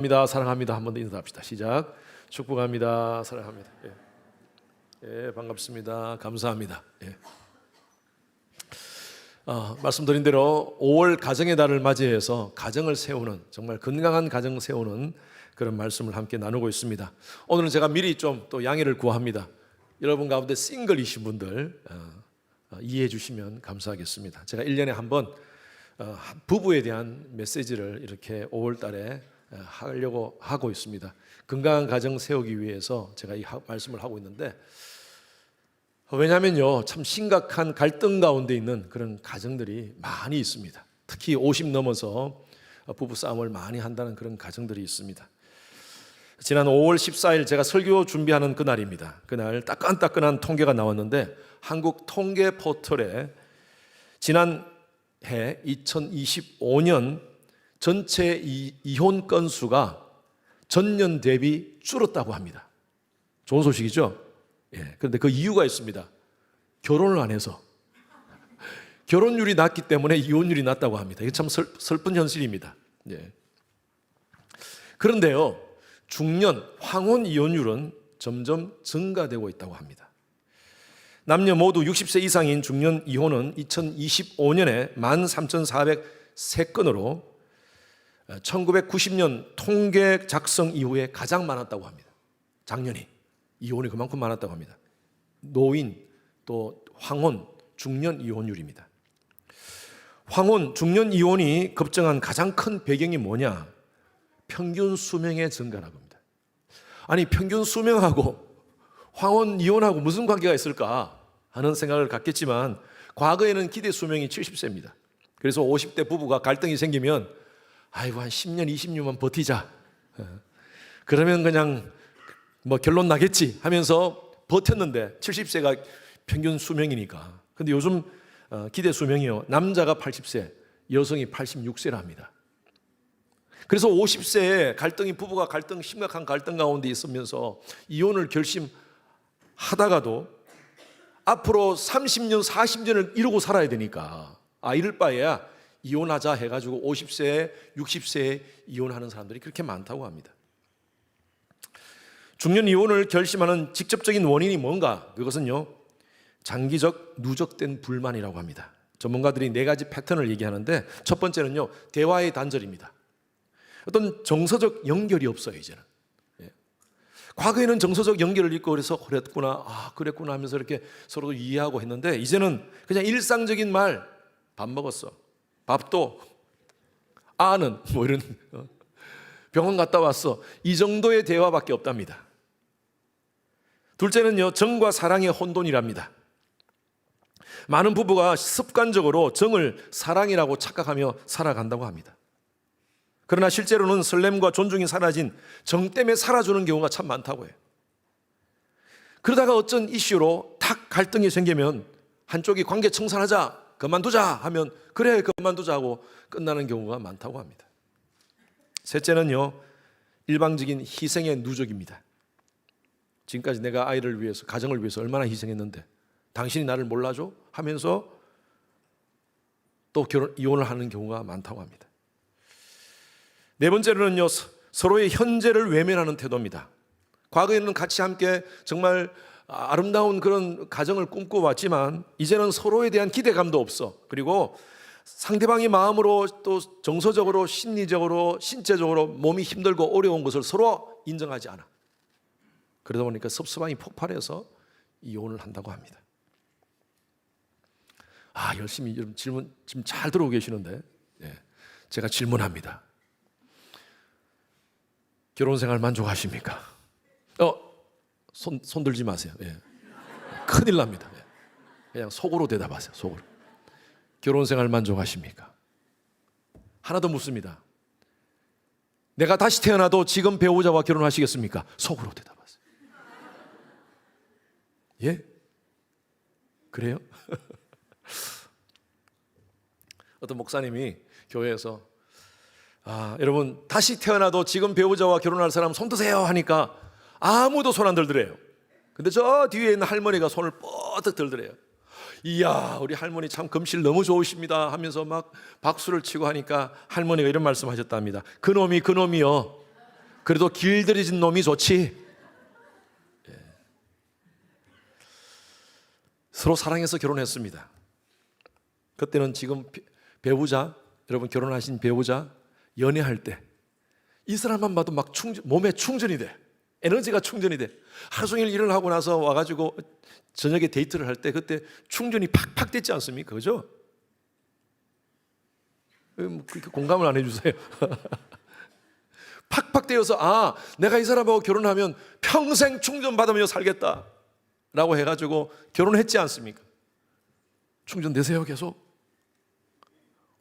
합니다. 사랑합니다. 한 번 더 인사합시다. 시작. 축복합니다. 사랑합니다. 예, 반갑습니다. 감사합니다. 예. 말씀드린 대로 5월 가정의 달을 맞이해서 가정을 세우는, 정말 건강한 가정 세우는 그런 말씀을 함께 나누고 있습니다. 오늘은 제가 미리 좀 또 양해를 구합니다. 여러분 가운데 싱글이신 분들 이해해 주시면 감사하겠습니다. 제가 1년에 한 번 부부에 대한 메시지를 이렇게 5월 달에 하려고 하고 있습니다. 건강한 가정 세우기 위해서 제가 이 말씀을 하고 있는데, 왜냐하면요, 참 심각한 갈등 가운데 있는 그런 가정들이 많이 있습니다. 특히 50 넘어서 부부 싸움을 많이 한다는 그런 가정들이 있습니다. 지난 5월 14일 제가 설교 준비하는 그날입니다. 그날 따끈따끈한 통계가 나왔는데, 한국 통계 포털에 지난해 2025년 전체 이혼 건수가 전년 대비 줄었다고 합니다. 좋은 소식이죠? 예. 그런데 그 이유가 있습니다. 결혼을 안 해서. 결혼율이 낮기 때문에 이혼율이 낮다고 합니다. 이게 참 슬픈 현실입니다. 예. 그런데요, 중년, 황혼 이혼율은 점점 증가되고 있다고 합니다. 남녀 모두 60세 이상인 중년 이혼은 2025년에 13,403건으로 1990년 통계 작성 이후에 가장 많았다고 합니다. 작년이 이혼이 그만큼 많았다고 합니다. 노인, 또 황혼, 중년 이혼율입니다. 황혼, 중년 이혼이 급증한 가장 큰 배경이 뭐냐? 평균 수명의 증가라고 합니다. 아니, 평균 수명하고 황혼 이혼하고 무슨 관계가 있을까 하는 생각을 갖겠지만, 과거에는 기대 수명이 70세입니다. 그래서 50대 부부가 갈등이 생기면 아이고, 한 10년, 20년만 버티자. 그러면 그냥 뭐 결론 나겠지 하면서 버텼는데, 70세가 평균 수명이니까. 근데 요즘 기대 수명이요, 남자가 80세, 여성이 86세라 합니다. 그래서 50세에 부부가 심각한 갈등 가운데 있으면서 이혼을 결심하다가도 앞으로 30년, 40년을 이러고 살아야 되니까, 이럴 바에야 이혼하자 해가지고 50세에 60세에 이혼하는 사람들이 그렇게 많다고 합니다. 중년 이혼을 결심하는 직접적인 원인이 뭔가? 그것은요, 장기적 누적된 불만이라고 합니다. 전문가들이 4가지 패턴을 얘기하는데, 첫 번째는요, 대화의 단절입니다. 어떤 정서적 연결이 없어요, 이제는. 과거에는 정서적 연결을 있고 그래서 그랬구나 하면서 이렇게 서로 이해하고 했는데, 이제는 그냥 일상적인 말, 밥 먹었어, 밥도, 아는 뭐 이런, 병원 갔다 왔어, 이 정도의 대화밖에 없답니다. 둘째는요, 정과 사랑의 혼돈이랍니다. 많은 부부가 습관적으로 정을 사랑이라고 착각하며 살아간다고 합니다. 그러나 실제로는 설렘과 존중이 사라진 정 때문에 살아주는 경우가 참 많다고 해요. 그러다가 어떤 이슈로 탁 갈등이 생기면 한쪽이 관계 청산하자, 그만두자 하면 그래 그만두자 하고 끝나는 경우가 많다고 합니다. 셋째는요, 일방적인 희생의 누적입니다. 지금까지 내가 아이를 위해서, 가정을 위해서 얼마나 희생했는데 당신이 나를 몰라줘? 하면서 또 이혼을 하는 경우가 많다고 합니다. 네 번째로는요, 서로의 현재를 외면하는 태도입니다. 과거에는 같이 함께 정말 아름다운 그런 가정을 꿈꿔왔지만, 이제는 서로에 대한 기대감도 없어. 그리고 상대방이 마음으로, 또 정서적으로, 심리적으로, 신체적으로 몸이 힘들고 어려운 것을 서로 인정하지 않아. 그러다 보니까 섭섭함이 폭발해서 이혼을 한다고 합니다. 열심히 여러분 질문 지금 잘 들어오고 계시는데, 제가 질문합니다. 결혼 생활 만족하십니까? 손 들지 마세요. 큰일 납니다. 그냥 속으로 대답하세요. 속으로. 결혼 생활 만족하십니까? 하나 더 묻습니다. 내가 다시 태어나도 지금 배우자와 결혼하시겠습니까? 속으로 대답하세요. 예? 그래요? 어떤 목사님이 교회에서 여러분, 다시 태어나도 지금 배우자와 결혼할 사람 손 드세요 하니까 아무도 손 안 들더래요. 근데 저 뒤에 있는 할머니가 손을 뻗어 들더래요. 이야, 우리 할머니 참 금실 너무 좋으십니다 하면서 막 박수를 치고 하니까 할머니가 이런 말씀하셨답니다. 그놈이요, 그래도 길들여진 놈이 좋지. 서로 사랑해서 결혼했습니다. 그때는 지금 배우자, 여러분 결혼하신 배우자 연애할 때 이 사람만 봐도 막 몸에 충전이 돼. 에너지가 충전이 돼. 하루 종일 일을 하고 나서 와가지고 저녁에 데이트를 할 때 그때 충전이 팍팍 됐지 않습니까? 그죠? 그렇게 공감을 안 해주세요. 팍팍 되어서 내가 이 사람하고 결혼하면 평생 충전받으며 살겠다 라고 해가지고 결혼했지 않습니까? 충전되세요 계속?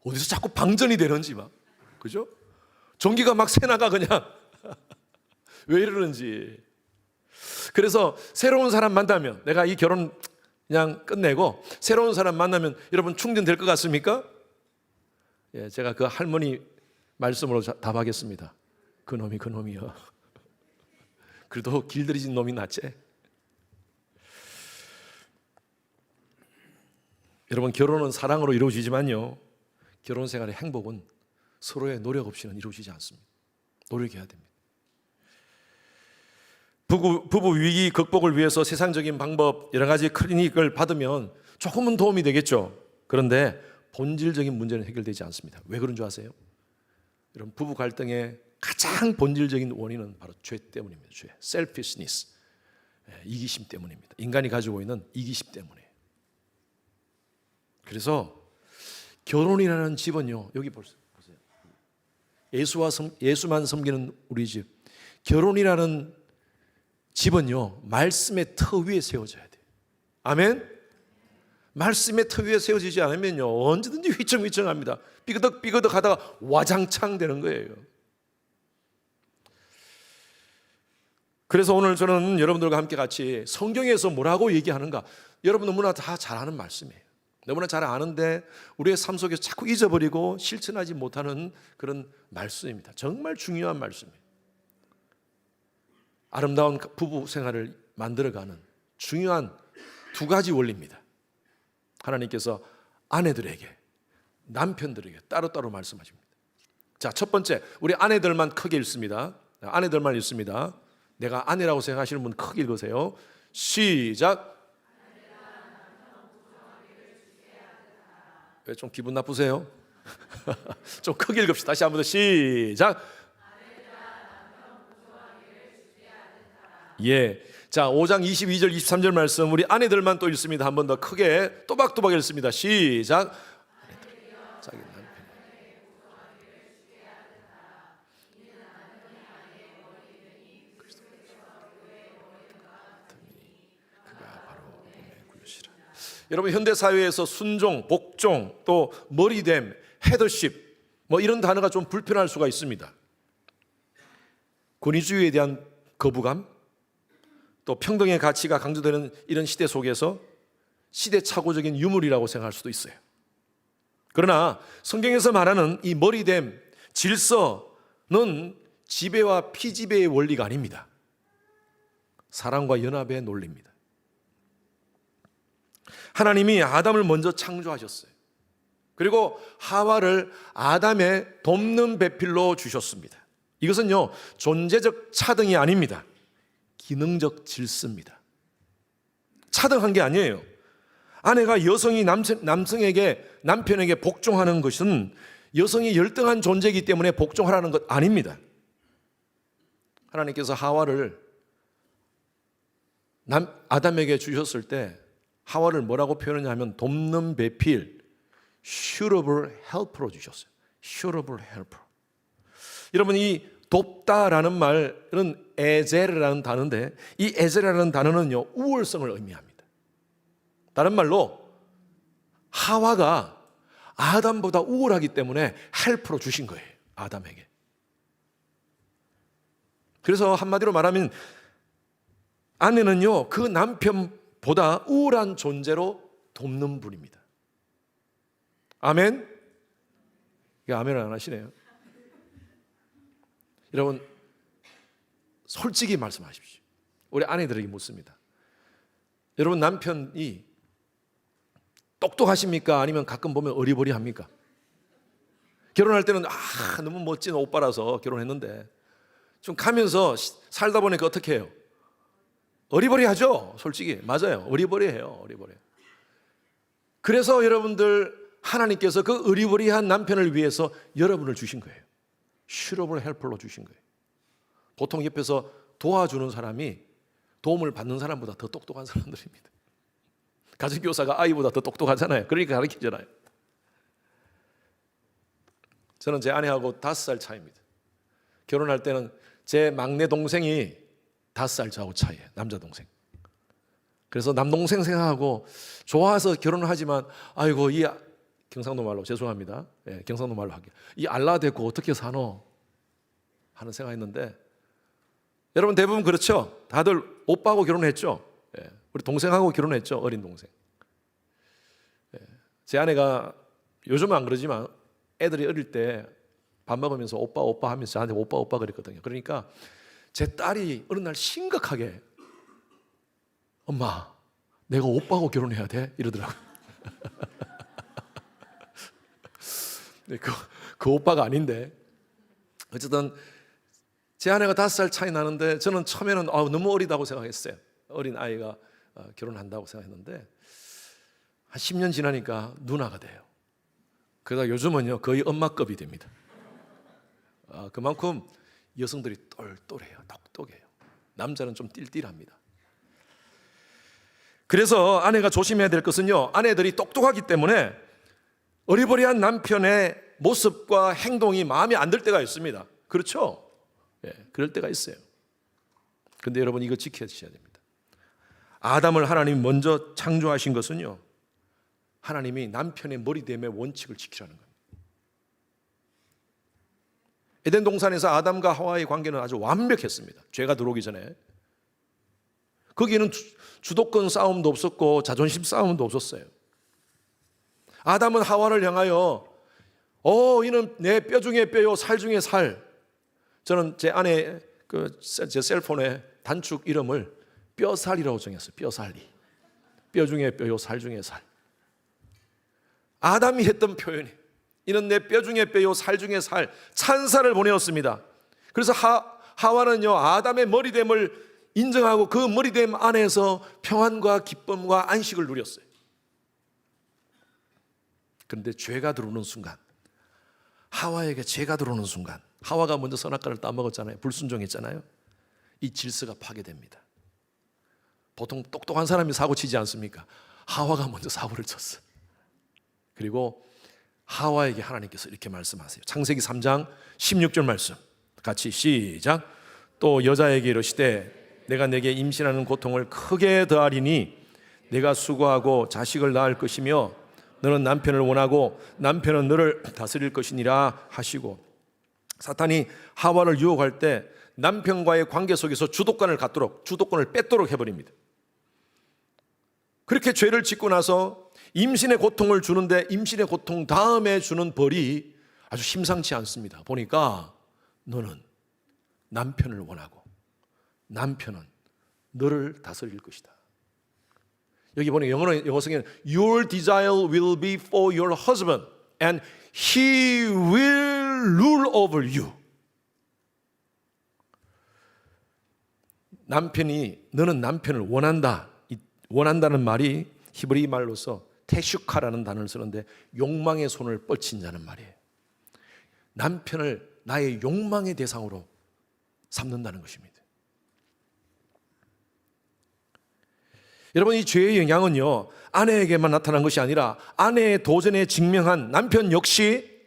어디서 자꾸 방전이 되는지 막, 그죠? 전기가 막 새나가 그냥. 왜 이러는지. 그래서 새로운 사람 만나면, 내가 이 결혼 그냥 끝내고 새로운 사람 만나면 여러분 충전될 것 같습니까? 예, 제가 그 할머니 말씀으로 답하겠습니다. 그놈이요. 그래도 길들여진 놈이 낫지. 여러분 결혼은 사랑으로 이루어지지만요, 결혼 생활의 행복은 서로의 노력 없이는 이루어지지 않습니다. 노력해야 됩니다. 부부 위기 극복을 위해서 세상적인 방법, 여러 가지 클리닉을 받으면 조금은 도움이 되겠죠. 그런데 본질적인 문제는 해결되지 않습니다. 왜 그런 줄 아세요? 여러분 부부 갈등의 가장 본질적인 원인은 바로 죄 때문입니다. 죄, selfishness, 이기심 때문입니다. 인간이 가지고 있는 이기심 때문이에요. 그래서 결혼이라는 집은요, 여기 보세요. 예수만 섬기는 우리 집, 결혼이라는 집은요 말씀의 터 위에 세워져야 돼요. 아멘. 말씀의 터 위에 세워지지 않으면요 언제든지 휘청휘청합니다. 삐그덕 하다가 와장창 되는 거예요. 그래서 오늘 저는 여러분들과 함께 같이 성경에서 뭐라고 얘기하는가, 여러분 너무나 다 잘 아는 말씀이에요. 너무나 잘 아는데 우리의 삶 속에서 자꾸 잊어버리고 실천하지 못하는 그런 말씀입니다. 정말 중요한 말씀이에요. 아름다운 부부 생활을 만들어가는 중요한 두 가지 원리입니다. 하나님께서 아내들에게, 남편들에게 따로따로 말씀하십니다. 자, 첫 번째, 우리 아내들만 크게 읽습니다. 아내들만 읽습니다. 내가 아내라고 생각하시는 분 크게 읽으세요. 시작. 왜 좀 기분 나쁘세요? 좀 크게 읽읍시다. 다시 한 번 더 시작. 예. 자, 5장 22절 23절 말씀 우리 아내들만 또 읽습니다. 한 번 더 크게 또박또박 읽습니다. 시작. 자기 남편. 그가 바로 몸의 굴시라. 여러분 현대 사회에서 순종, 복종, 또 머리됨, 헤더십 뭐 이런 단어가 좀 불편할 수가 있습니다. 권위주의에 대한 거부감, 또 평등의 가치가 강조되는 이런 시대 속에서 시대착오적인 유물이라고 생각할 수도 있어요. 그러나 성경에서 말하는 이 머리됨, 질서는 지배와 피지배의 원리가 아닙니다. 사랑과 연합의 논리입니다. 하나님이 아담을 먼저 창조하셨어요. 그리고 하와를 아담의 돕는 배필로 주셨습니다. 이것은요 존재적 차등이 아닙니다. 기능적 질서입니다. 차등한 게 아니에요. 아내가 여성이 남편에게 복종하는 것은 여성이 열등한 존재이기 때문에 복종하라는 것 아닙니다. 하나님께서 하와를 아담에게 주셨을 때 하와를 뭐라고 표현하냐면 돕는 배필, suitable helper로 주셨어요. suitable helper. 여러분 이 돕다라는 말은 에제르라는 단어인데 이 에제르라는 단어는요 우월성을 의미합니다. 다른 말로 하와가 아담보다 우월하기 때문에 헬프로 주신 거예요. 아담에게. 그래서 한마디로 말하면 아내는요 그 남편보다 우월한 존재로 돕는 분입니다. 아멘? 이게 아멘을 안 하시네요. 여러분 솔직히 말씀하십시오. 우리 아내들에게 묻습니다. 여러분 남편이 똑똑하십니까? 아니면 가끔 보면 어리버리합니까? 결혼할 때는 너무 멋진 오빠라서 결혼했는데 좀 가면서 살다 보니까 어떻게 해요? 어리버리하죠. 솔직히 맞아요. 어리버리해요. 어리버리. 그래서 여러분들 하나님께서 그 어리버리한 남편을 위해서 여러분을 주신 거예요. 슈러블 헬퍼로 주신 거예요. 보통 옆에서 도와주는 사람이 도움을 받는 사람보다 더 똑똑한 사람들입니다. 가정교사가 아이보다 더 똑똑하잖아요. 그러니까 가르치잖아요. 저는 제 아내하고 5살 차이입니다. 결혼할 때는 제 막내 동생이 5살 저하고 차이예요. 남자 동생. 그래서 남동생 생각하고 좋아서 결혼을 하지만 아이고 이 경상도 말로 죄송합니다. 예, 경상도 말로 할게요. 이 알라데고 어떻게 사노? 하는 생각했는데 여러분 대부분 그렇죠. 다들 오빠하고 결혼했죠. 예, 우리 동생하고 결혼했죠. 어린 동생. 예, 제 아내가 요즘은 안 그러지만 애들이 어릴 때 밥 먹으면서 오빠 오빠 하면서 저한테 오빠 오빠 그랬거든요. 그러니까 제 딸이 어느 날 심각하게 엄마 내가 오빠하고 결혼해야 돼? 이러더라고요. 네, 그 오빠가 아닌데 어쨌든 제 아내가 5살 차이 나는데 저는 처음에는 너무 어리다고 생각했어요. 어린 아이가 결혼한다고 생각했는데 한 10년 지나니까 누나가 돼요. 그러다 요즘은요 거의 엄마급이 됩니다. 그만큼 여성들이 똘똘해요. 똑똑해요. 남자는 좀 띨띨합니다. 그래서 아내가 조심해야 될 것은요, 아내들이 똑똑하기 때문에 어리버리한 남편의 모습과 행동이 마음에 안 들 때가 있습니다. 그렇죠? 예, 그럴 때가 있어요. 근데 여러분 이거 지켜주셔야 됩니다. 아담을 하나님이 먼저 창조하신 것은요, 하나님이 남편의 머리됨의 원칙을 지키라는 겁니다. 에덴 동산에서 아담과 하와의 관계는 아주 완벽했습니다. 죄가 들어오기 전에. 거기에는 주도권 싸움도 없었고 자존심 싸움도 없었어요. 아담은 하와를 향하여 이는 내 뼈 중에 뼈요 살 중에 살. 저는 제 아내 제 셀폰에 단축 이름을 뼈살이라고 정했어요. 뼈살이. 뼈 중에 뼈요 살 중에 살. 아담이 했던 표현이 이는 내 뼈 중에 뼈요 살 중에 살, 찬사를 보내었습니다. 그래서 하와는요 아담의 머리됨을 인정하고 그 머리됨 안에서 평안과 기쁨과 안식을 누렸어요. 그런데 죄가 들어오는 순간, 하와에게 죄가 들어오는 순간, 하와가 먼저 선악과를 따먹었잖아요. 불순종했잖아요. 이 질서가 파괴됩니다. 보통 똑똑한 사람이 사고치지 않습니까? 하와가 먼저 사고를 쳤어요. 그리고 하와에게 하나님께서 이렇게 말씀하세요. 창세기 3장 16절 말씀 같이 시작. 또 여자에게 이르시되 내가 내게 임신하는 고통을 크게 더하리니 내가 수고하고 자식을 낳을 것이며 너는 남편을 원하고 남편은 너를 다스릴 것이니라 하시고, 사탄이 하와를 유혹할 때 남편과의 관계 속에서 주도권을 뺏도록 해버립니다. 그렇게 죄를 짓고 나서 임신의 고통을 주는데 임신의 고통 다음에 주는 벌이 아주 심상치 않습니다. 보니까 너는 남편을 원하고 남편은 너를 다스릴 것이다. 여기 보니 영어 성에는 Your desire will be for your husband and he will rule over you. 너는 남편을 원한다는 말이 히브리 말로서 테슈카라는 단어를 쓰는데 욕망의 손을 뻗친다는 말이에요. 남편을 나의 욕망의 대상으로 삼는다는 것입니다. 여러분, 이 죄의 영향은요 아내에게만 나타난 것이 아니라 아내의 도전에 직면한 남편 역시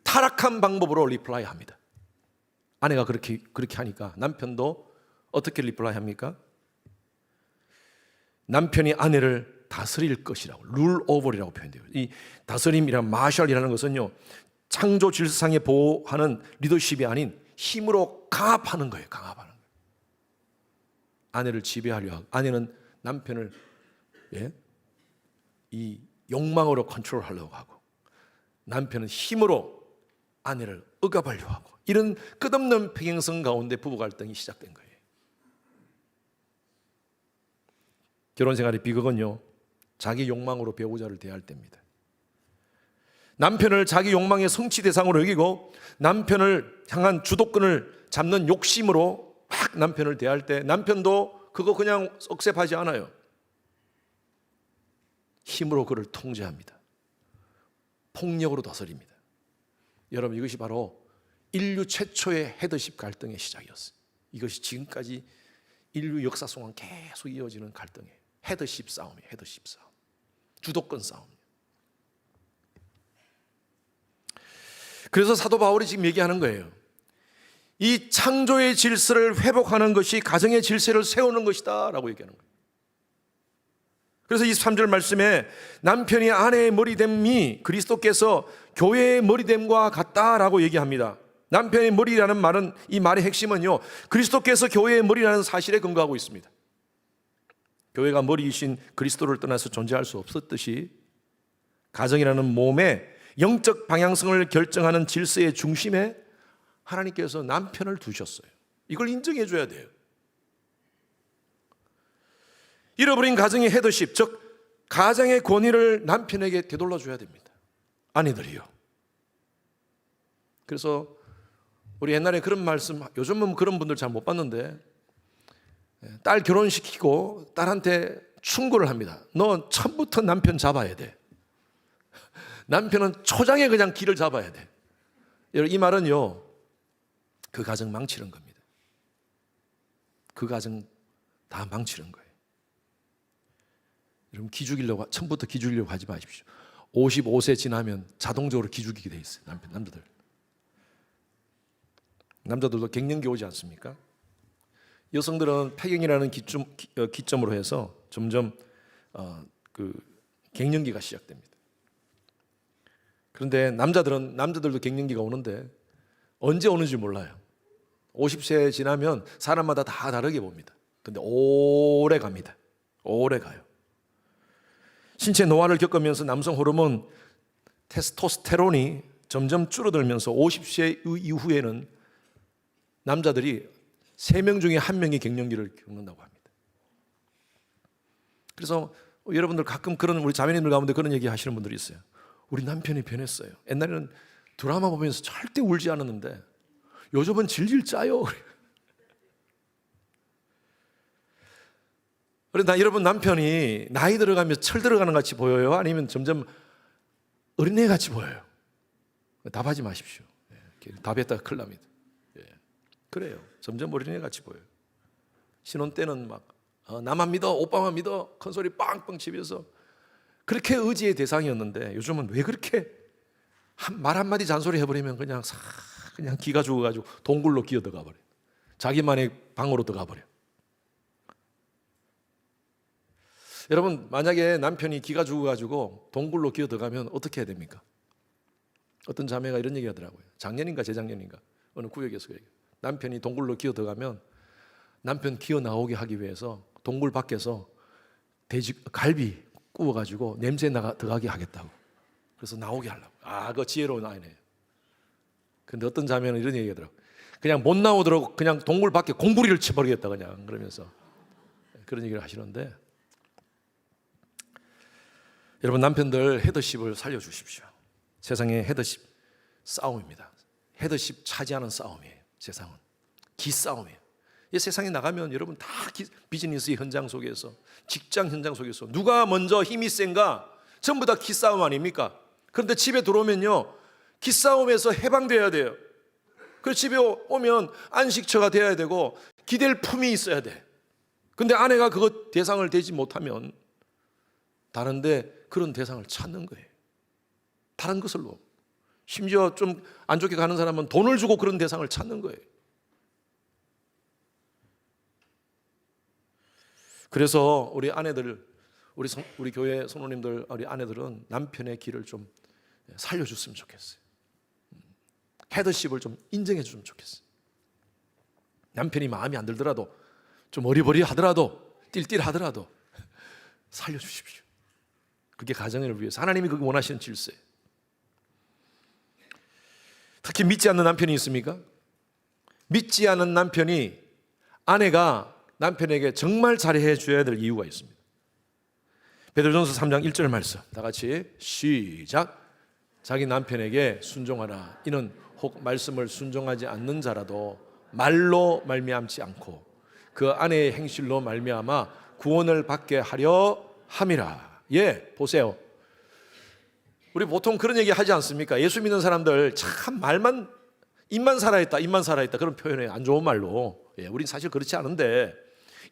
타락한 방법으로 리플라이 합니다. 아내가 그렇게 하니까 남편도 어떻게 리플라이 합니까? 남편이 아내를 다스릴 것이라고, 룰 오버리라고 표현돼요. 이 다스림이란 마샬이라는 것은요 창조 질서상에 보호하는 리더십이 아닌 힘으로 강압하는 거예요. 강압하는 거예요. 아내를 지배하려 하고, 아내는 남편을 이 욕망으로 컨트롤하려고 하고, 남편은 힘으로 아내를 억압하려고 하고, 이런 끝없는 평행선 가운데 부부 갈등이 시작된 거예요. 결혼 생활의 비극은요 자기 욕망으로 배우자를 대할 때입니다. 남편을 자기 욕망의 성취 대상으로 여기고 남편을 향한 주도권을 잡는 욕심으로 막 남편을 대할 때 남편도 그거 그냥 억셉하지 않아요. 힘으로 그를 통제합니다. 폭력으로 다스립니다. 여러분, 이것이 바로 인류 최초의 헤더십 갈등의 시작이었어요. 이것이 지금까지 인류 역사 동안 계속 이어지는 갈등이에요. 헤더십 싸움이에요. 헤더십 싸움. 주도권 싸움. 그래서 사도 바울이 지금 얘기하는 거예요. 이 창조의 질서를 회복하는 것이 가정의 질서를 세우는 것이다 라고 얘기하는 거예요. 그래서 23절 말씀에 남편이 아내의 머리됨이 그리스도께서 교회의 머리됨과 같다라고 얘기합니다. 남편의 머리라는 말은, 이 말의 핵심은요, 그리스도께서 교회의 머리라는 사실에 근거하고 있습니다. 교회가 머리이신 그리스도를 떠나서 존재할 수 없었듯이 가정이라는 몸의 영적 방향성을 결정하는 질서의 중심에 하나님께서 남편을 두셨어요. 이걸 인정해 줘야 돼요. 잃어버린 가정의 헤더십, 즉 가정의 권위를 남편에게 되돌려 줘야 됩니다. 아내들이요. 그래서 우리 옛날에 그런 말씀, 요즘은 그런 분들 잘 못 봤는데, 딸 결혼시키고 딸한테 충고를 합니다. 너 처음부터 남편 잡아야 돼. 남편은 초장에 그냥 길을 잡아야 돼. 이 말은요, 그 가정 망치는 겁니다. 그 가정 다 망치는 거예요. 여러분, 기죽이려고, 처음부터 기죽이려고 하지 마십시오. 55세 지나면 자동적으로 기죽이게 돼 있어요. 남자들도 갱년기 오지 않습니까? 여성들은 폐경이라는 기점으로 해서 점점 갱년기가 시작됩니다. 그런데 남자들도 갱년기가 오는데 언제 오는지 몰라요. 50세 지나면 사람마다 다 다르게 봅니다. 근데 오래 갑니다. 오래 가요. 신체 노화를 겪으면서 남성 호르몬 테스토스테론이 점점 줄어들면서 50세 이후에는 남자들이 3명 중에 1명이 갱년기를 겪는다고 합니다. 그래서 여러분들 가끔 그런, 우리 자매님들 가운데 그런 얘기 하시는 분들이 있어요. 우리 남편이 변했어요. 옛날에는 드라마 보면서 절대 울지 않았는데 요즘은 질질 짜요. 그런데 여러분, 남편이 나이 들어가면 철 들어가는 것 같이 보여요? 아니면 점점 어린애 같이 보여요? 답하지 마십시오. 답했다가 큰일 납니다. 그래요. 점점 어린애 같이 보여요. 신혼 때는 막 나만 믿어, 오빠만 믿어, 큰 소리 빵빵 치면서 그렇게 의지의 대상이었는데 요즘은 왜 그렇게 말 한마디 잔소리 해버리면 그냥 기가 죽어가지고 동굴로 기어 들어가 버려요. 자기만의 방으로 들어가 버려요. 여러분, 만약에 남편이 기가 죽어가지고 동굴로 기어 들어가면 어떻게 해야 됩니까? 어떤 자매가 이런 얘기 하더라고요. 작년인가 재작년인가 어느 구역에서 그 얘기. 남편이 동굴로 기어 들어가면 남편 기어 나오게 하기 위해서 동굴 밖에서 갈비 구워가지고 냄새 들어가게 하겠다고. 그래서 나오게 하려고. 그 지혜로운 아이네요. 근데 어떤 자매는 이런 얘기 하더라고요. 그냥 못 나오도록 그냥 동굴 밖에 공부리를 쳐버리겠다 그냥, 그러면서 그런 얘기를 하시는데, 여러분, 남편들 헤더십을 살려주십시오. 세상의 헤더십 싸움입니다. 헤더십 차지하는 싸움이에요. 세상은 기싸움이에요. 이 세상에 나가면 여러분 다 비즈니스 현장 속에서, 직장 현장 속에서 누가 먼저 힘이 센가 전부 다 기싸움 아닙니까? 그런데 집에 들어오면요, 기싸움에서 해방돼야 돼요. 그래서 집에 오면 안식처가 돼야 되고 기댈 품이 있어야 돼. 근데 아내가 그것 대상을 되지 못하면 다른데 그런 대상을 찾는 거예요. 다른 것을로. 심지어 좀 안 좋게 가는 사람은 돈을 주고 그런 대상을 찾는 거예요. 그래서 우리 아내들, 우리 교회 성도님들, 우리 아내들은 남편의 길을 좀 살려줬으면 좋겠어요. 헤더십을 좀 인정해 주면 좋겠어요. 남편이 마음에 안 들더라도, 좀 어리버리하더라도, 띨띨하더라도 살려주십시오. 그게 가정을 위해서, 하나님이 그게 원하시는 질서예요. 특히 믿지 않는 남편이 있습니까? 믿지 않는 남편이, 아내가 남편에게 정말 잘해 줘야 될 이유가 있습니다. 베드로전서 3장 1절 말씀, 다 같이 시작. 자기 남편에게 순종하라. 이는 혹 말씀을 순종하지 않는 자라도 말로 말미암지 않고 그 아내의 행실로 말미암아 구원을 받게 하려 함이라. 예, 보세요. 우리 보통 그런 얘기 하지 않습니까? 예수 믿는 사람들 참 말만 입만 살아있다, 입만 살아있다 그런 표현에 안 좋은 말로. 예, 우린 사실 그렇지 않은데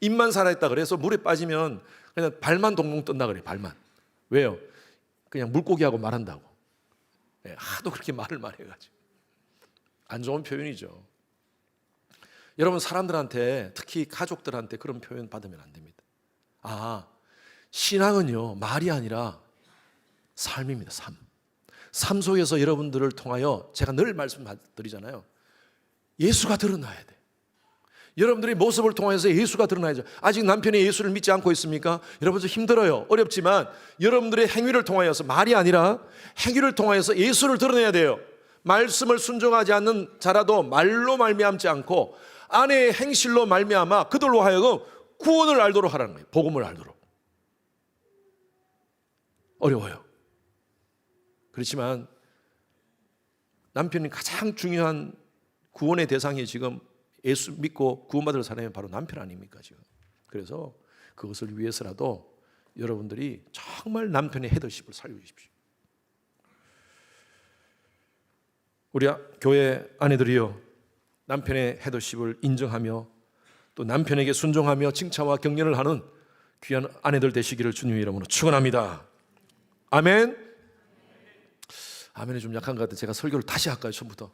입만 살아있다 그래서 물에 빠지면 그냥 발만 동동 뜬다 그래. 발만. 왜요? 그냥 물고기하고 말한다고. 예, 하도 그렇게 말을 많이 해가지고 안 좋은 표현이죠. 여러분, 사람들한테 특히 가족들한테 그런 표현 받으면 안 됩니다. 신앙은요 말이 아니라 삶입니다. 삶 속에서 여러분들을 통하여 제가 늘 말씀드리잖아요. 예수가 드러나야 돼. 여러분들의 모습을 통해서 예수가 드러나야죠. 아직 남편이 예수를 믿지 않고 있습니까? 여러분 힘들어요. 어렵지만 여러분들의 행위를 통하여서, 말이 아니라 행위를 통하여서 예수를 드러내야 돼요. 말씀을 순종하지 않는 자라도 말로 말미암지 않고 아내의 행실로 말미암아 그들로 하여금 구원을 알도록 하라는 거예요. 복음을 알도록. 어려워요. 그렇지만 남편이 가장 중요한 구원의 대상이 지금 예수 믿고 구원받을 사람이 바로 남편 아닙니까 지금. 그래서 그것을 위해서라도 여러분들이 정말 남편의 헤더십을 살려주십시오. 우리 교회 아내들이요, 남편의 헤더십을 인정하며 또 남편에게 순종하며 칭찬과 격려를 하는 귀한 아내들 되시기를 주님의 이름으로 축원합니다. 아멘. 아멘이 좀 약한 것 같아요. 제가 설교를 다시 할까요? 처음부터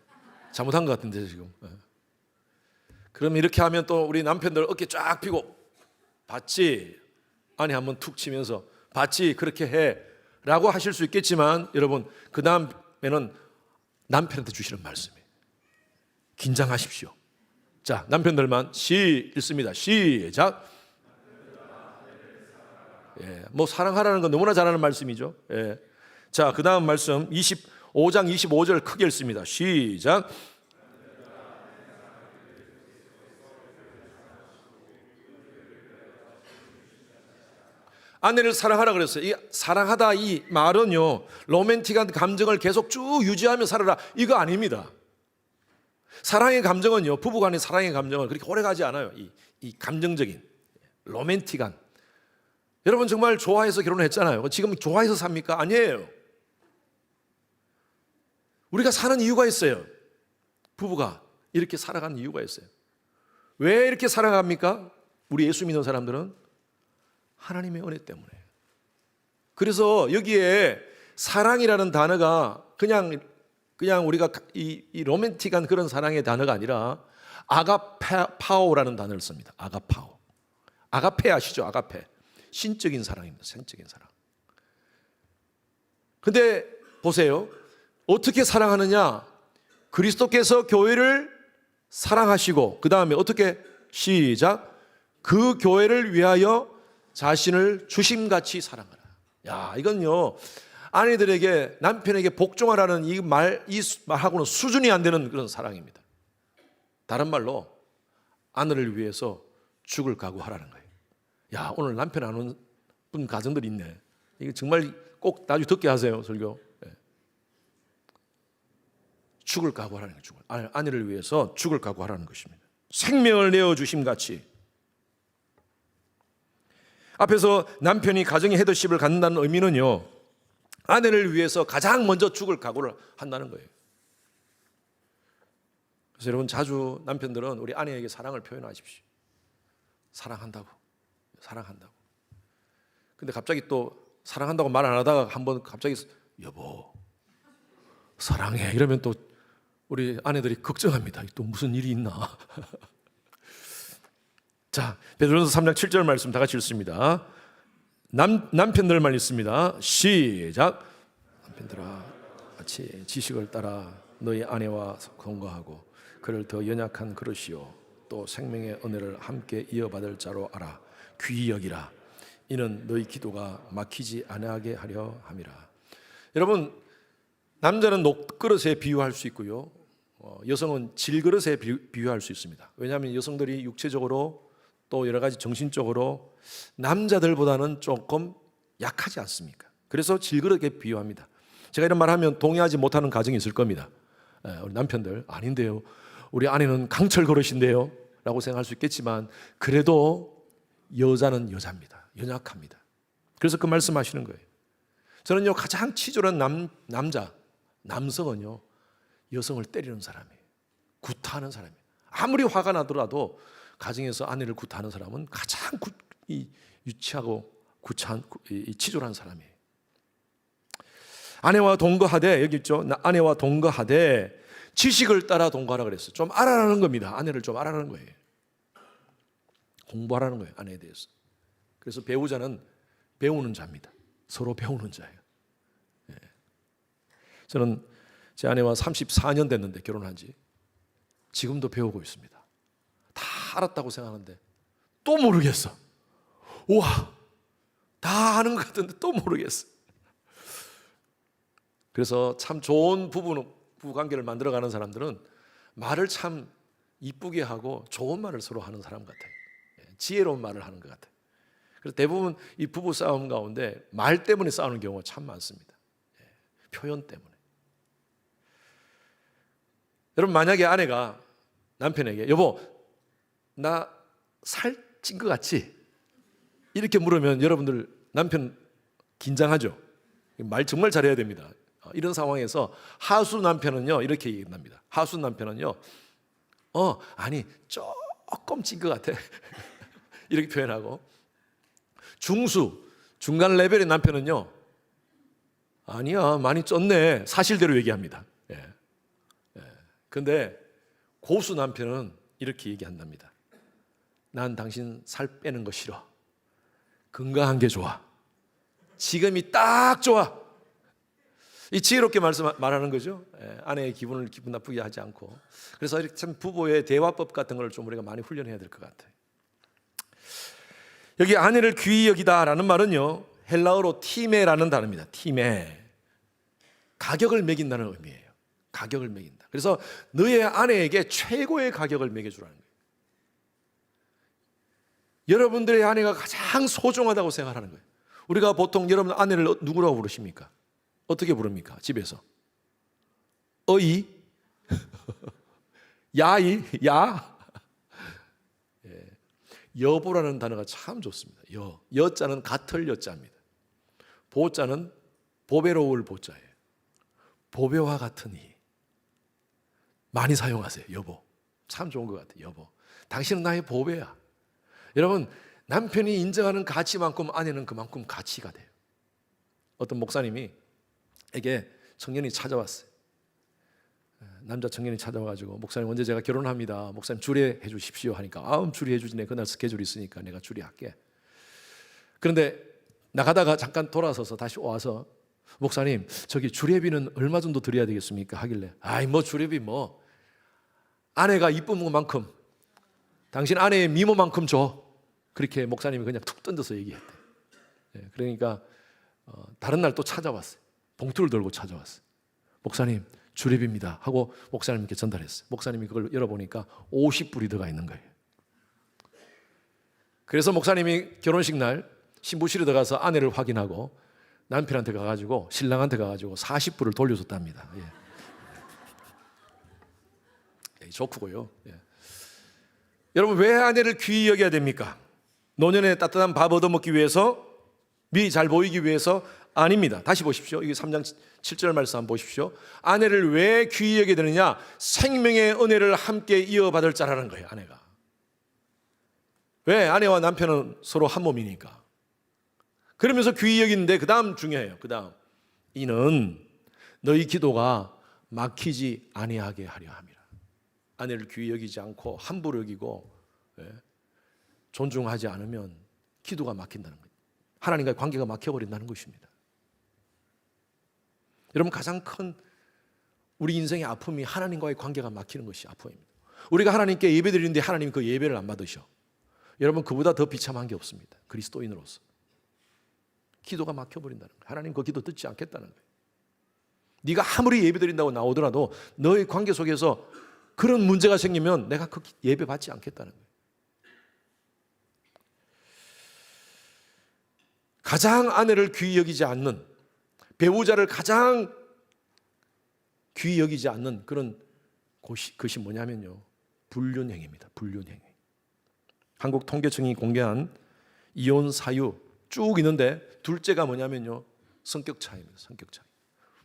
잘못한 것 같은데 지금. 그럼 이렇게 하면 또 우리 남편들 어깨 쫙 펴고 봤지? 아내 한번 툭 치면서 봤지? 그렇게 해 라고 하실 수 있겠지만 여러분, 그 다음에는 남편한테 주시는 말씀이에요. 긴장하십시오. 자, 남편들만 읽습니다. 시작. 예, 뭐 사랑하라는 건 너무나 잘하는 말씀이죠. 예. 자, 그 다음 말씀 25장 25절 크게 읽습니다. 시작. 아내를 사랑하라 그랬어요. 이 사랑하다 이 말은요, 로맨틱한 감정을 계속 쭉 유지하며 살아라 이거 아닙니다. 사랑의 감정은요, 부부간의 사랑의 감정은 그렇게 오래가지 않아요. 이 감정적인 로맨틱한. 여러분 정말 좋아해서 결혼했잖아요. 지금 좋아해서 삽니까? 아니에요. 우리가 사는 이유가 있어요. 부부가 이렇게 살아가는 이유가 있어요. 왜 이렇게 살아갑니까? 우리 예수 믿는 사람들은 하나님의 은혜 때문에. 그래서 여기에 사랑이라는 단어가 그냥 우리가 이 로맨틱한 그런 사랑의 단어가 아니라 아가파오라는 단어를 씁니다. 아가파오. 아가페 아시죠? 아가페. 신적인 사랑입니다. 신적인 사랑. 근데 보세요. 어떻게 사랑하느냐? 그리스도께서 교회를 사랑하시고 그 다음에 어떻게? 시작. 그 교회를 위하여 자신을 주심같이 사랑하라. 야, 이건요, 아내들에게 남편에게 복종하라는 이 말하고는 수준이 안 되는 그런 사랑입니다. 다른 말로 아내를 위해서 죽을 각오하라는 거예요. 야, 오늘 남편 안 온 분 가정들 있네. 이거 정말 꼭 나중에 듣게 하세요, 설교. 네. 죽을 각오하라는 거예요. 아내를 위해서 죽을 각오하라는 것입니다. 생명을 내어주심 같이. 앞에서 남편이 가정의 헤더십을 갖는다는 의미는요, 아내를 위해서 가장 먼저 죽을 각오를 한다는 거예요. 그래서 여러분, 자주 남편들은 우리 아내에게 사랑을 표현하십시오. 사랑한다고. 근데 갑자기 또 사랑한다고 말 안 하다가 한번 갑자기 여보 사랑해 이러면 또 우리 아내들이 걱정합니다. 또 무슨 일이 있나. 자, 베드로전서 3장 7절 말씀 다 같이 읽습니다. 남편들만 읽습니다. 시작. 남편들아 같이 지식을 따라 너희 아내와 동거하고 그를 더 연약한 그릇이요 또 생명의 은혜를 함께 이어받을 자로 알아. 귀히 여기라. 이는 너희 기도가 막히지 아니하게 하려 함이라. 여러분, 남자는 녹그릇에 비유할 수 있고요, 여성은 질그릇에 비유할 수 있습니다. 왜냐하면 여성들이 육체적으로 또 여러 가지 정신적으로 남자들보다는 조금 약하지 않습니까? 그래서 질그릇에 비유합니다. 제가 이런 말 하면 동의하지 못하는 가정이 있을 겁니다. 우리 남편들 아닌데요. 우리 아내는 강철 그릇인데요 라고 생각할 수 있겠지만 그래도 여자는 여자입니다. 연약합니다. 그래서 그 말씀하시는 거예요. 저는요 가장 치졸한 남성은요 여성을 때리는 사람이에요. 구타하는 사람이에요. 아무리 화가 나더라도 가정에서 아내를 구타하는 사람은 가장 유치하고 치졸한 사람이에요. 아내와 동거하되, 여기 있죠. 아내와 동거하되 지식을 따라 동거하라 그랬어요. 좀 알아라는 겁니다. 아내를 좀 알아라는 거예요. 공부하라는 거예요. 아내에 대해서. 그래서 배우자는 배우는 자입니다. 서로 배우는 자예요. 예. 저는 제 아내와 34년 됐는데 결혼한 지 지금도 배우고 있습니다. 다 알았다고 생각하는데 또 모르겠어. 우와, 다 아는 것 같은데 또 모르겠어. 그래서 참 좋은 부부 관계를 만들어가는 사람들은 말을 참 이쁘게 하고 좋은 말을 서로 하는 사람 같아요. 지혜로운 말을 하는 것 같아요. 그래서 대부분 이 부부 싸움 가운데 말 때문에 싸우는 경우가 참 많습니다. 표현 때문에. 여러분, 만약에 아내가 남편에게 여보 나 살찐 것 같지? 이렇게 물으면 여러분들 남편 긴장하죠? 말 정말 잘해야 됩니다. 이런 상황에서 하수 남편은요 이렇게 얘기합니다. 하수 남편은요 아니 조금 찐 것 같아 이렇게 표현하고, 중간 레벨의 남편은요 아니야 많이 쪘네 사실대로 얘기합니다. 근데 고수 남편은 이렇게 얘기한답니다. 난 당신 살 빼는 거 싫어. 건강한 게 좋아. 지금이 딱 좋아. 이 지혜롭게 말하는 거죠. 아내의 기분 나쁘게 하지 않고. 그래서 이렇게 참 부부의 대화법 같은 걸 좀 우리가 많이 훈련해야 될 것 같아요. 여기 아내를 귀히 여기다라는 말은요 헬라어로 티메라는 단어입니다. 티메. 가격을 매긴다는 의미예요. 가격을 매긴다. 그래서 너의 아내에게 최고의 가격을 매겨주라는 거예요. 여러분들의 아내가 가장 소중하다고 생각하는 거예요. 우리가 보통 여러분 아내를 누구라고 부르십니까? 어떻게 부릅니까? 집에서 어이? 야이? 야? 여보라는 단어가 참 좋습니다. 여자는 같을 여자입니다. 보자는 보배로울 보자예요. 보배와 같으니 많이 사용하세요. 여보. 참 좋은 것 같아요. 여보. 당신은 나의 보배야. 여러분, 남편이 인정하는 가치만큼 아내는 그만큼 가치가 돼요. 어떤 목사님이 에게 청년이 찾아왔어요. 남자 청년이 찾아와가지고 목사님 언제 제가 결혼합니다. 목사님 주례해 주십시오 하니까 주례해 주지. 그날 스케줄이 있으니까 내가 주례할게. 그런데 나가다가 잠깐 돌아서서 다시 와서 목사님 저기 주례비는 얼마 정도 드려야 되겠습니까? 하길래 뭐 주례비 뭐 아내가 이쁜 것만큼 당신 아내의 미모만큼 줘. 그렇게 목사님이 그냥 툭 던져서 얘기했대. 그러니까 다른 날 또 찾아왔어요. 봉투를 들고 찾아왔어요. 목사님 주례비입니다 하고 목사님께 전달했어요. 목사님이 그걸 열어보니까 50불이 들어가 있는 거예요. 그래서 목사님이 결혼식 날 신부실에 들어가서 아내를 확인하고 남편한테 가가지고 신랑한테 가가지고 40불을 돌려줬답니다. 좋고요. 여러분 왜 아내를 귀히 여겨야 됩니까? 노년에 따뜻한 밥 얻어먹기 위해서, 미리 잘 보이기 위해서 아닙니다. 다시 보십시오. 이게 3장 7절 말씀 한번 보십시오. 아내를 왜 귀히 여겨야 되느냐? 생명의 은혜를 함께 이어받을 자라는 거예요. 아내가. 왜? 아내와 남편은 서로 한 몸이니까. 그러면서 귀히 여기는데 그 다음 중요해요. 그 다음 이는 너희 기도가 막히지 아니하게 하려 함이라. 아내를 귀히 여기지 않고 함부로 여기고 존중하지 않으면 기도가 막힌다는 거예요. 하나님과의 관계가 막혀버린다는 것입니다. 여러분 가장 큰 우리 인생의 아픔이 하나님과의 관계가 막히는 것이 아픔입니다. 우리가 하나님께 예배드리는데 하나님이 그 예배를 안 받으셔. 여러분 그보다 더 비참한 게 없습니다. 그리스도인으로서 기도가 막혀버린다는 거예요. 하나님 그 기도 듣지 않겠다는 거예요. 네가 아무리 예배드린다고 나오더라도 너의 관계 속에서 그런 문제가 생기면 내가 그 예배 받지 않겠다는 거예요. 가장 아내를 귀히 여기지 않는, 배우자를 가장 귀히 여기지 않는 그런 그것이 뭐냐면요, 불륜행위입니다. 불륜행위. 한국 통계청이 공개한 이혼 사유 쭉 있는데 둘째가 뭐냐면요, 성격 차이입니다. 성격 차이.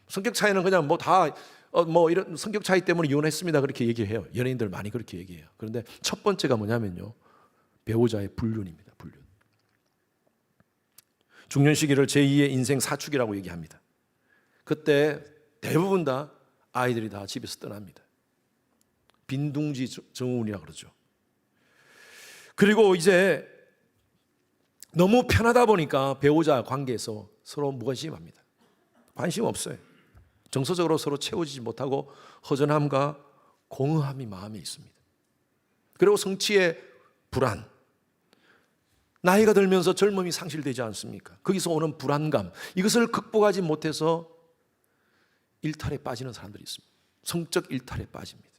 성격 차이는 그냥 이런 성격 차이 때문에 이혼했습니다 그렇게 얘기해요. 연예인들 많이 그렇게 얘기해요. 그런데 첫 번째가 뭐냐면요, 배우자의 불륜입니다. 불륜. 중년 시기를 제2의 인생 사축이라고 얘기합니다. 그때 대부분 다 아이들이 다 집에서 떠납니다. 빈둥지 정우운이라고 그러죠. 그리고 이제 너무 편하다 보니까 배우자 관계에서 서로 무관심합니다. 관심 없어요. 정서적으로 서로 채워지지 못하고 허전함과 공허함이 마음에 있습니다. 그리고 성취의 불안, 나이가 들면서 젊음이 상실되지 않습니까? 거기서 오는 불안감, 이것을 극복하지 못해서 일탈에 빠지는 사람들이 있습니다. 성적 일탈에 빠집니다.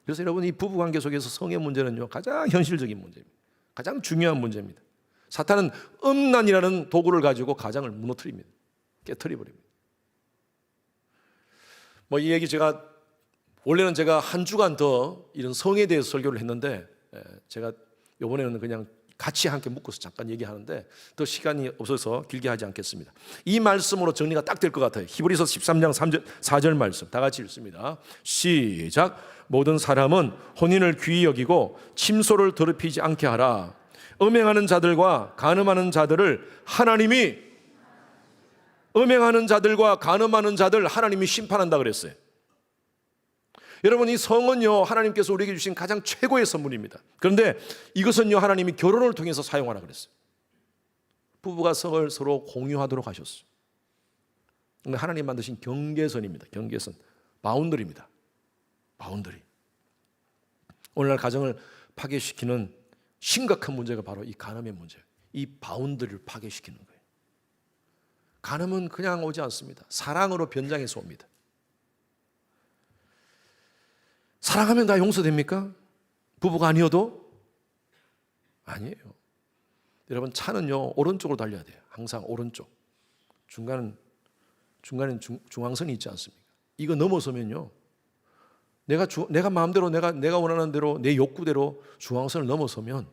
그래서 여러분, 이 부부관계 속에서 성의 문제는요, 가장 현실적인 문제입니다. 가장 중요한 문제입니다. 사탄은 음란이라는 도구를 가지고 가정을 무너뜨립니다. 깨트려버립니다. 이 얘기 원래는 제가 한 주간 더 이런 성에 대해서 설교를 했는데, 제가 이번에는 그냥 같이 함께 묶어서 잠깐 얘기하는데 더 시간이 없어서 길게 하지 않겠습니다. 이 말씀으로 정리가 딱 될 것 같아요. 히브리서 13장 4절 말씀 다 같이 읽습니다. 시작. 모든 사람은 혼인을 귀히 여기고 침소를 더럽히지 않게 하라. 음행하는 자들과 간음하는 자들을 하나님이 하나님이 심판한다 그랬어요. 여러분, 이 성은요, 하나님께서 우리에게 주신 가장 최고의 선물입니다. 그런데 이것은요, 하나님이 결혼을 통해서 사용하라 그랬어요. 부부가 성을 서로 공유하도록 하셨어요. 하나님 만드신 경계선입니다. 경계선, 바운더리입니다. 바운더리. 오늘날 가정을 파괴시키는 심각한 문제가 바로 이 간음의 문제예요. 이 바운더리를 파괴시키는 거예요. 간음은 그냥 오지 않습니다. 사랑으로 변장해서 옵니다. 사랑하면 다 용서됩니까? 부부가 아니어도? 아니에요. 여러분, 차는요, 오른쪽으로 달려야 돼요. 항상 오른쪽. 중간에 중앙선이 있지 않습니까? 이거 넘어서면요, 내가 마음대로 내가 원하는 대로 내 욕구대로 중앙선을 넘어서면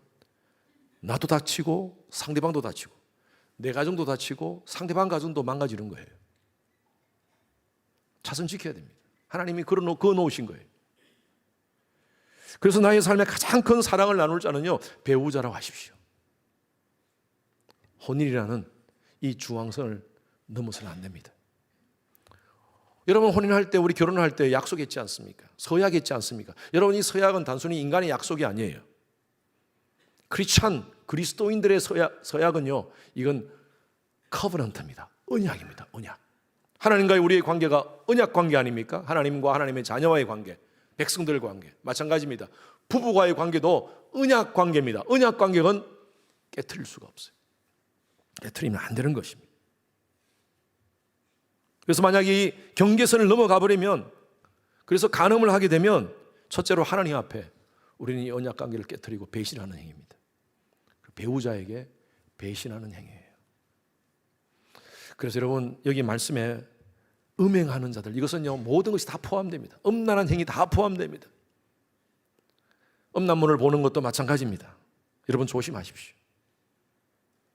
나도 다치고 상대방도 다치고 내 가정도 다치고 상대방 가정도 망가지는 거예요. 차선 지켜야 됩니다. 하나님이 그어 놓으신 거예요. 그래서 나의 삶에 가장 큰 사랑을 나눌 자는요, 배우자라고 하십시오. 혼인이라는 이 중앙선을 넘어서는 안 됩니다. 여러분, 혼인할 때, 우리 결혼할 때 약속했지 않습니까? 서약했지 않습니까? 여러분, 이 서약은 단순히 인간의 약속이 아니에요. 그리스도인들의 서약은요, 이건 커버넌트입니다. 언약입니다. 언약. 하나님과의 우리의 관계가 언약 관계 아닙니까? 하나님과 하나님의 자녀와의 관계, 백성들의 관계 마찬가지입니다. 부부와의 관계도 언약 관계입니다. 언약 관계는 깨트릴 수가 없어요. 깨트리면 안 되는 것입니다. 그래서 만약 이 경계선을 넘어가 버리면, 그래서 간음을 하게 되면 첫째로 하나님 앞에 우리는 이 언약 관계를 깨트리고 배신하는 행위입니다. 배우자에게 배신하는 행위예요. 그래서 여러분, 여기 말씀에 음행하는 자들, 이것은요, 모든 것이 다 포함됩니다. 음란한 행위 다 포함됩니다. 음란물을 보는 것도 마찬가지입니다. 여러분, 조심하십시오.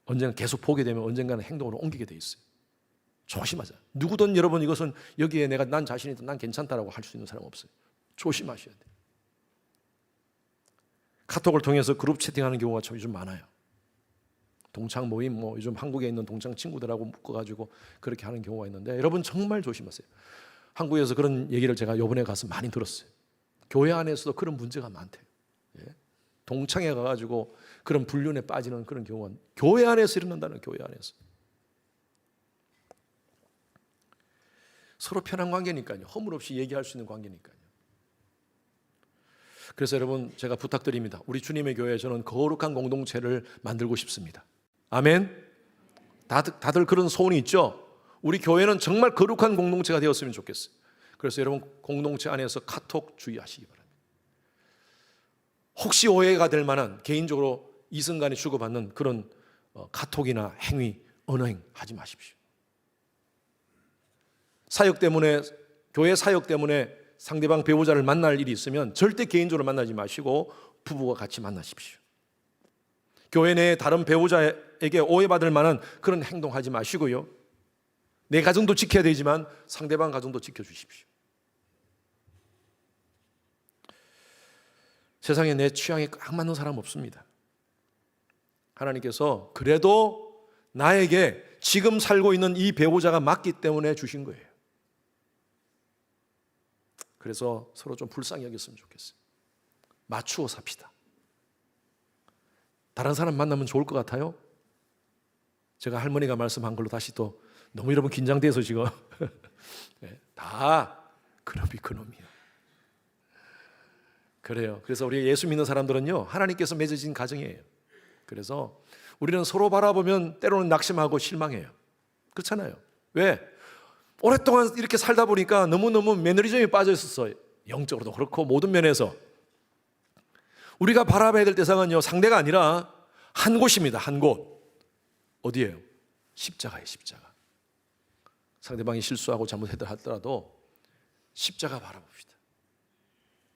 언젠가 계속 보게 되면 언젠가는 행동으로 옮기게 돼 있어요. 조심하세요. 누구든 여러분, 이것은 여기에 난 자신이다, 난 괜찮다라고 할 수 있는 사람 없어요. 조심하셔야 돼요. 카톡을 통해서 그룹 채팅하는 경우가 참 요즘 많아요. 동창 모임, 요즘 한국에 있는 동창 친구들하고 묶어가지고 그렇게 하는 경우가 있는데, 여러분 정말 조심하세요. 한국에서 그런 얘기를 제가 이번에 가서 많이 들었어요. 교회 안에서도 그런 문제가 많대요. 예? 동창회 가가지고 그런 불륜에 빠지는 그런 경우가 교회 안에서 일어난다는, 교회 안에서. 서로 편한 관계니까요. 허물 없이 얘기할 수 있는 관계니까요. 그래서 여러분, 제가 부탁드립니다. 우리 주님의 교회에 저는 거룩한 공동체를 만들고 싶습니다. 아멘. 다들 그런 소원이 있죠? 우리 교회는 정말 거룩한 공동체가 되었으면 좋겠어요. 그래서 여러분, 공동체 안에서 카톡 주의하시기 바랍니다. 혹시 오해가 될 만한, 개인적으로 이성간에 주고받는 그런 카톡이나 행위, 언어행 하지 마십시오. 사역 때문에, 교회 사역 때문에 상대방 배우자를 만날 일이 있으면 절대 개인적으로 만나지 마시고 부부가 같이 만나십시오. 교회 내 다른 배우자에게 오해받을 만한 그런 행동하지 마시고요. 내 가정도 지켜야 되지만 상대방 가정도 지켜주십시오. 세상에 내 취향에 딱 맞는 사람 없습니다. 하나님께서 그래도 나에게 지금 살고 있는 이 배우자가 맞기 때문에 주신 거예요. 그래서 서로 좀 불쌍히 여겼으면 좋겠어요. 맞추어 삽시다. 다른 사람 만나면 좋을 것 같아요? 제가 할머니가 말씀한 걸로 다시 또 너무 여러분 긴장돼서 지금 다 그놈이야. 그래요. 그래서 우리 예수 믿는 사람들은요, 하나님께서 맺어진 가정이에요. 그래서 우리는 서로 바라보면 때로는 낙심하고 실망해요. 그렇잖아요. 왜? 오랫동안 이렇게 살다 보니까 너무너무 매너리즘에 빠져 있었어요. 영적으로도 그렇고 모든 면에서. 우리가 바라봐야 될 대상은요, 상대가 아니라 한 곳입니다. 한 곳. 어디예요? 십자가예요. 십자가. 상대방이 실수하고 잘못하더라도 십자가 바라봅시다.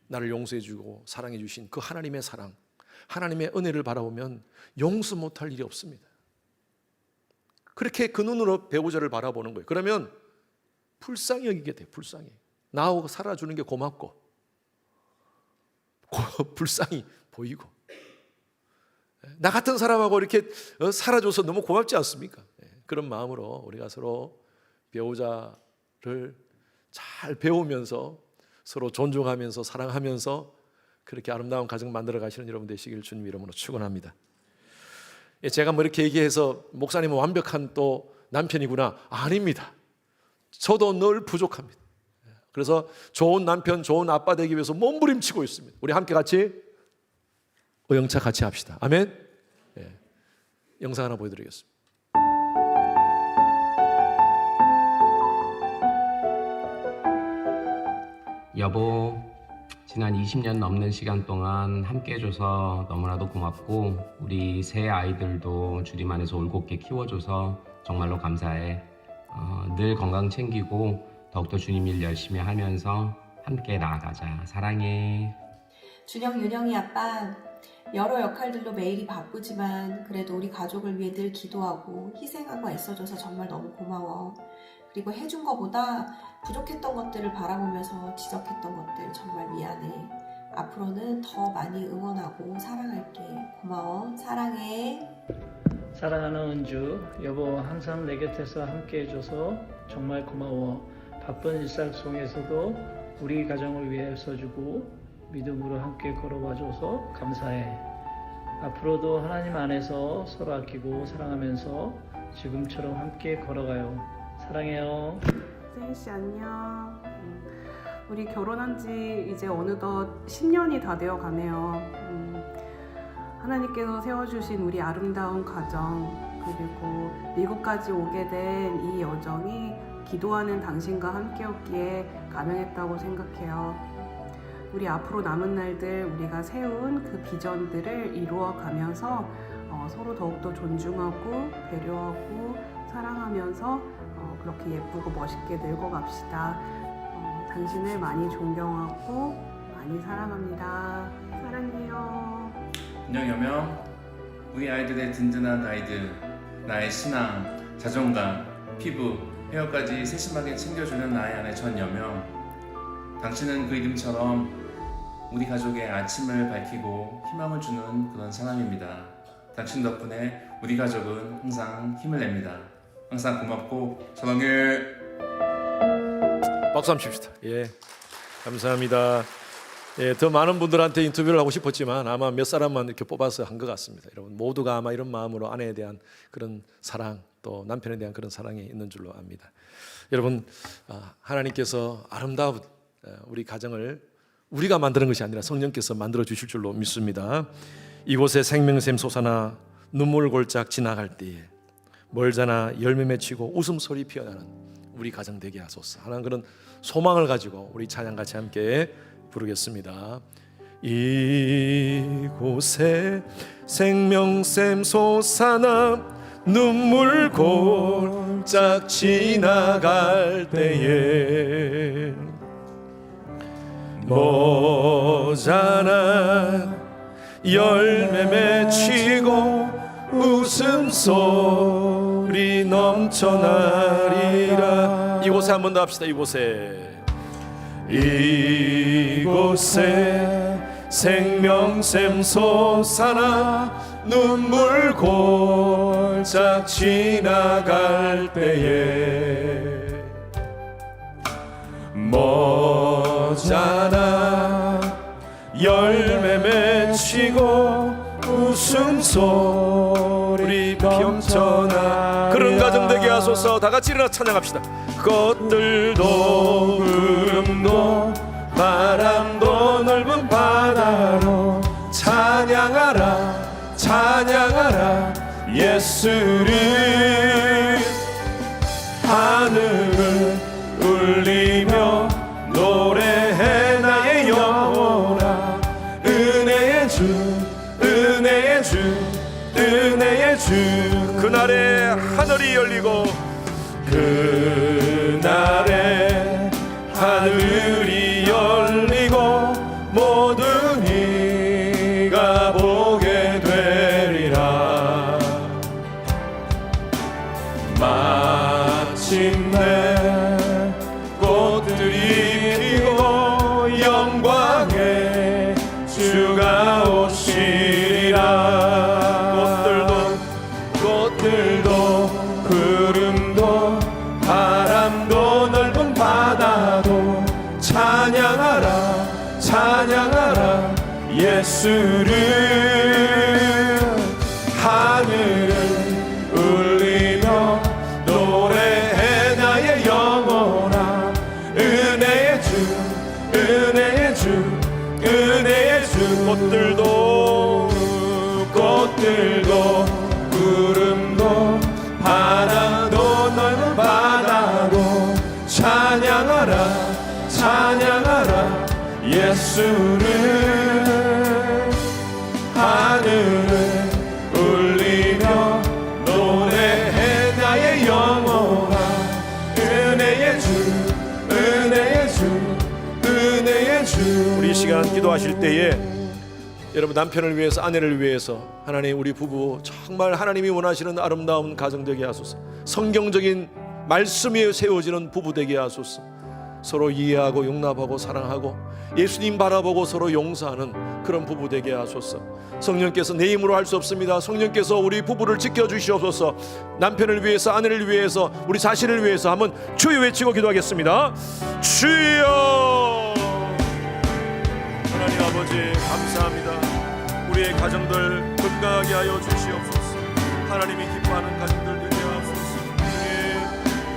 나를 용서해 주고 사랑해 주신 그 하나님의 사랑, 하나님의 은혜를 바라보면 용서 못할 일이 없습니다. 그렇게 그 눈으로 배우자를 바라보는 거예요. 그러면 불쌍히 여기게 돼요. 불쌍히. 나하고 살아주는 게 고맙고 불쌍히 보이고, 나 같은 사람하고 이렇게 살아줘서 너무 고맙지 않습니까? 그런 마음으로 우리가 서로 배우자를 잘 배우면서 서로 존중하면서 사랑하면서 그렇게 아름다운 가정 만들어 가시는 여러분 되시길 주님 이름으로 축원합니다. 제가 뭐 이렇게 얘기해서 목사님은 완벽한 또 남편이구나. 아닙니다. 저도 늘 부족합니다. 그래서 좋은 남편, 좋은 아빠 되기 위해서 몸부림치고 있습니다. 우리 함께 같이 의영차 같이 합시다. 아멘. 영상 하나 보여드리겠습니다. 여보, 지난 20년 넘는 시간 동안 함께 해줘서 너무나도 고맙고 우리 새 아이들도 주님 안에서 올곧게 키워줘서 정말로 감사해. 늘 건강 챙기고 더욱더 주님 일 열심히 하면서 함께 나아가자. 사랑해. 준영, 윤영이 아빠, 여러 역할들로 매일이 바쁘지만 그래도 우리 가족을 위해 늘 기도하고 희생하고 애써줘서 정말 너무 고마워. 그리고 해준 것보다 부족했던 것들을 바라보면서 지적했던 것들 정말 미안해. 앞으로는 더 많이 응원하고 사랑할게. 고마워. 사랑해. 사랑하는 은주, 여보 항상 내 곁에서 함께 해줘서 정말 고마워. 바쁜 일상 속에서도 우리 가정을 위해 써주고 믿음으로 함께 걸어와줘서 감사해. 앞으로도 하나님 안에서 서로 아끼고 사랑하면서 지금처럼 함께 걸어가요. 사랑해요. 세인씨 안녕. 우리 결혼한 지 이제 어느덧 10년이 다 되어 가네요. 하나님께서 세워주신 우리 아름다운 가정, 그리고 미국까지 오게 된 이 여정이 기도하는 당신과 함께였기에 가능했다고 생각해요. 우리 앞으로 남은 날들 우리가 세운 그 비전들을 이루어가면서 서로 더욱더 존중하고 배려하고 사랑하면서 그렇게 예쁘고 멋있게 늙어갑시다. 당신을 많이 존경하고 많이 사랑합니다. 사랑해요. 안녕 여명, 우리 아이들의 든든한 가이드, 나의 신앙, 자존감, 피부, 헤어까지 세심하게 챙겨주는 나의 아내 전여명. 당신은 그 이름처럼 우리 가족의 아침을 밝히고 희망을 주는 그런 사람입니다. 당신 덕분에 우리 가족은 항상 힘을 냅니다. 항상 고맙고 사랑해. 박수 한번 칩시다. 예, 감사합니다. 예, 더 많은 분들한테 인터뷰를 하고 싶었지만 아마 몇 사람만 이렇게 뽑아서 한 것 같습니다. 여러분 모두가 아마 이런 마음으로 아내에 대한 그런 사랑, 또 남편에 대한 그런 사랑이 있는 줄로 압니다. 여러분, 하나님께서 아름다운 우리 가정을 우리가 만드는 것이 아니라 성령께서 만들어 주실 줄로 믿습니다. 이곳에 생명샘 솟아나 눈물 골짝 지나갈 때에 멀잖아 열매 맺히고 웃음소리 피어나는 우리 가정 되게 하소서 하는 그런 소망을 가지고 우리 찬양 같이 함께 부르겠습니다. 이곳에 생명샘 솟아나 눈물 골짝 지나갈 때에 모자나 열매 맺히고 웃음소리 넘쳐나리라. 이곳에 한 번 더 합시다. 이곳에 생명샘 솟아나 눈물 골짝 지나갈 때에 모자나 열매 맺히고 웃음소리 넘쳐나. 그런 가정 되게 하소서. 다 같이 일어나 찬양합시다. 꽃들도 구름도 바람도 넓은 바다로 찬양하라 찬양하라 예수를. 하늘을 울리며 노래해 나의 영혼아. 은혜의 주 은혜의 주 은혜의 주. 그날에 하늘이 열리고 그날에 하늘이 열리고 모든 이가 보게 되리라. 마침내 꽃들이 피고 영광의 주가 오시리라. 꽃들도 구름도 바람도 넓은 바다도 찬양하라 찬양하라 예수를. 하늘을 울리며 노래해 나의 영혼아. 은혜의 주 은혜의 주 은혜의 주. 꽃들도 구름도 바다도 넓은 바다도 찬양하라 찬양하라 예수를. 하늘을 울리며 노래해 나의 영혼아. 은혜의 주 은혜의 주 은혜의 주. 우리 이 시간 기도하실 때에 여러분 남편을 위해서 아내를 위해서 하나님 우리 부부 정말 하나님이 원하시는 아름다운 가정 되게 하소서. 성경적인 말씀에 세워지는 부부 되게 하소서. 서로 이해하고 용납하고 사랑하고 예수님 바라보고 서로 용서하는 그런 부부 되게 하소서. 성령께서 내 힘으로 할 수 없습니다. 성령께서 우리 부부를 지켜주시옵소서. 남편을 위해서 아내를 위해서 우리 자신을 위해서 한번 주여 외치고 기도하겠습니다. 주여. 하나님 아버지 감사합니다. 우리의 가정들 건강하게 하여 주시옵소서. 하나님이 기뻐하는 가정들 되게 하소서.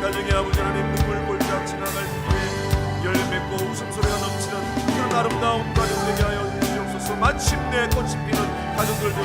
가정의 아버지 하나님 눈물 골짝 지나갈 때에 열 맺고 웃음소리가 넘치는 그런 아름다운 가정 되게 하여 주시옵소서. 마침내 꽃이 피는 가정들